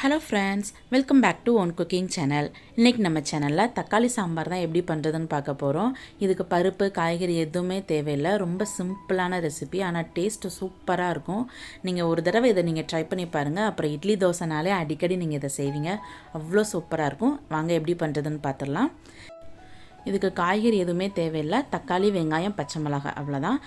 Hello friends, welcome back to one cooking channel. இன்றைக்கி நம்ம சேனலில் தக்காளி சாம்பார் தான் எப்படி பண்ணுறதுன்னு பார்க்க போகிறோம். இதுக்கு பருப்பு காய்கறி எதுவுமே தேவையில்லை. ரொம்ப சிம்பிளான ரெசிபி, ஆனால் டேஸ்ட்டு சூப்பராக இருக்கும். நீங்கள் ஒரு தடவை இதை நீங்கள் ட்ரை பண்ணி பாருங்கள். அப்புறம் இட்லி தோசைனாலே அடிக்கடி நீங்கள் இதை செய்வீங்க. அவ்வளோ சூப்பராக இருக்கும். வாங்க எப்படி பண்ணுறதுன்னு பார்த்துடலாம். இதுக்கு காய்கறி எதுவுமே தேவையில்லை. தக்காளி, வெங்காயம், பச்சை மிளகாய், அவ்வளோதான்.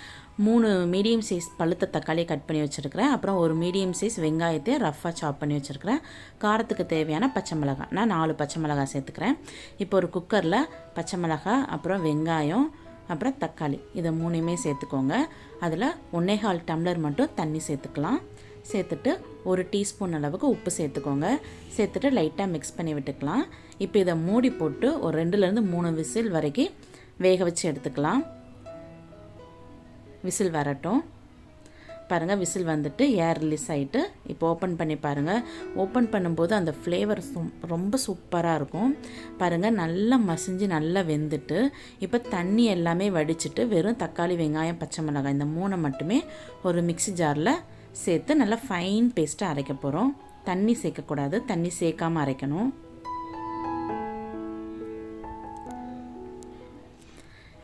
3 மீடியம் சைஸ் பழுத்த தக்காளியை கட் பண்ணி வச்சுருக்கிறேன். அப்புறம் ஒரு மீடியம் சைஸ் வெங்காயத்தை ரஃப்பாக சாப் பண்ணி வச்சுருக்கிறேன். காரத்துக்கு தேவையான பச்சை மிளகாய், நான் 4 பச்சை மிளகாய் சேர்த்துக்கிறேன். இப்போ ஒரு குக்கரில் பச்சை மிளகாய், அப்புறம் வெங்காயம், அப்புறம் தக்காளி, இதை 3மே சேர்த்துக்கோங்க. அதில் 1.25 டம்ளர் மட்டும் தண்ணி சேர்த்துக்கலாம். சேர்த்துட்டு 1 டீஸ்பூன் அளவுக்கு உப்பு சேர்த்துக்கோங்க. சேர்த்துட்டு லைட்டாக மிக்ஸ் பண்ணி விட்டுக்கலாம். இப்போ இதை மூடி போட்டு ஒரு 2லேருந்து 3 விசில் வரைக்கும் வேக வச்சு எடுத்துக்கலாம். விசில் வரட்டும். பாருங்கள், விசில் வந்துட்டு ஏர் ரிலீஸ் ஆகிட்டு இப்போ ஓப்பன் பண்ணி பாருங்கள். ஓப்பன் பண்ணும்போது அந்த ஃப்ளேவர் ரொம்ப சூப்பராக இருக்கும். பாருங்கள், நல்லா மசிஞ்சு நல்லா வெந்துட்டு இப்போ தண்ணி எல்லாமே வடிச்சிட்டு வெறும் தக்காளி, வெங்காயம், பச்சை மிளகாய் இந்த 3 மட்டுமே ஒரு மிக்ஸி ஜாரில் சேர்த்து நல்லா ஃபைன் பேஸ்ட்டாக அரைக்க போகிறோம். தண்ணி சேர்க்கக்கூடாது, தண்ணி சேர்க்காமல் அரைக்கணும்.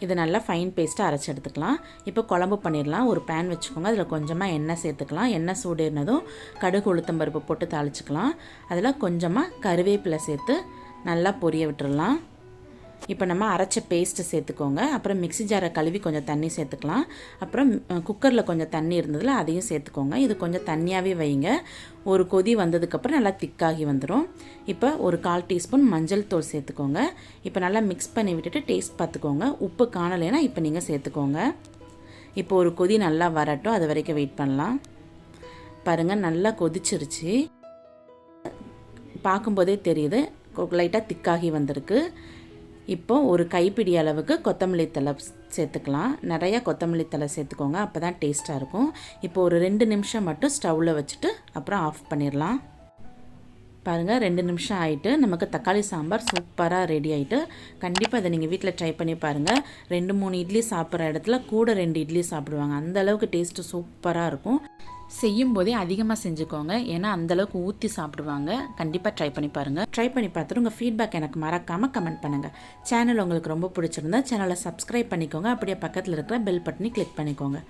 இதை நல்லா ஃபைன் பேஸ்ட்டாக அரைச்சி எடுத்துக்கலாம். இப்போ குழம்பு பண்ணிடலாம். ஒரு பேன் வச்சுக்கோங்க. அதில் கொஞ்சமாக எண்ணெய் சேர்த்துக்கலாம். எண்ணெய் சூடேறினதும் கடுகு, உளுத்தம் பருப்பு போட்டு தாளிச்சிக்கலாம். அதில் கொஞ்சமாக கருவேப்பிலை சேர்த்து நல்லா பொரிய விட்டுடலாம். இப்போ நம்ம அரைச்ச பேஸ்ட்டு சேர்த்துக்கோங்க. அப்புறம் மிக்ஸி ஜாரை கழுவி கொஞ்சம் தண்ணி சேர்த்துக்கலாம். அப்புறம் குக்கரில் கொஞ்சம் தண்ணி இருந்ததில் அதையும் சேர்த்துக்கோங்க. இது கொஞ்சம் தண்ணியாகவே வைங்க. ஒரு கொதி வந்ததுக்கப்புறம் நல்லா திக்காகி வந்துடும். இப்போ ஒரு 1/4 டீஸ்பூன் மஞ்சள் தூள் சேர்த்துக்கோங்க. இப்போ நல்லா மிக்ஸ் பண்ணி விட்டுட்டு டேஸ்ட் பார்த்துக்கோங்க. உப்பு காணலைன்னா இப்போ நீங்கள் சேர்த்துக்கோங்க. இப்போ ஒரு கொதி நல்லா வரட்டும், அது வரைக்கும் வெயிட் பண்ணலாம். பாருங்கள், நல்லா கொதிச்சிருச்சு. பார்க்கும்போதே தெரியுது லைட்டாக திக்காகி வந்திருக்கு. இப்போ ஒரு கைப்பிடி அளவுக்கு கொத்தமல்லி தழை சேர்த்துக்கலாம். நிறையா கொத்தமல்லி தழை சேர்த்துக்கோங்க, அப்போ தான் டேஸ்ட்டாக இருக்கும். இப்போ ஒரு 2 நிமிஷம் மட்டும் ஸ்டவ்வில் வச்சுட்டு அப்புறம் ஆஃப் பண்ணிடலாம். பாருங்கள், 2 நிமிஷம் ஆகிட்டு நமக்கு தக்காளி சாம்பார் சூப்பராக ரெடி ஆகிட்டு. கண்டிப்பாக இதை நீங்கள் வீட்டில் ட்ரை பண்ணி பாருங்கள். 2-3 இட்லி சாப்பிட்ற இடத்துல கூட 2 இட்லி சாப்பிடுவாங்க. அந்தளவுக்கு டேஸ்ட்டு சூப்பராக இருக்கும். செய்யும் போதே அதிகமாக செஞ்சுக்கோங்க, ஏன்னா அந்தளவுக்கு ஊற்றி சாப்பிடுவாங்க. கண்டிப்பாக ட்ரை பண்ணி பாருங்கள். ட்ரை பண்ணி பார்த்துட்டு உங்கள் ஃபீட்பேக் எனக்கு மறக்காமல் கமெண்ட் பண்ணுங்கள். சேனல் உங்களுக்கு ரொம்ப பிடிச்சிருந்தா சேனலை சப்ஸ்கிரைப் பண்ணிக்கோங்க. அப்படியே பக்கத்தில் இருக்கிற பெல் பட்டனை கிளிக் பண்ணிக்கோங்க.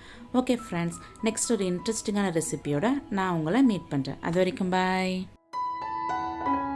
ஓகே ஃப்ரெண்ட்ஸ், நெக்ஸ்ட் ஒரு இன்ட்ரெஸ்டிங்கான ரெசிபியோட நான் உங்களை மீட் பண்ணுறேன். அது வரைக்கும் பாய்.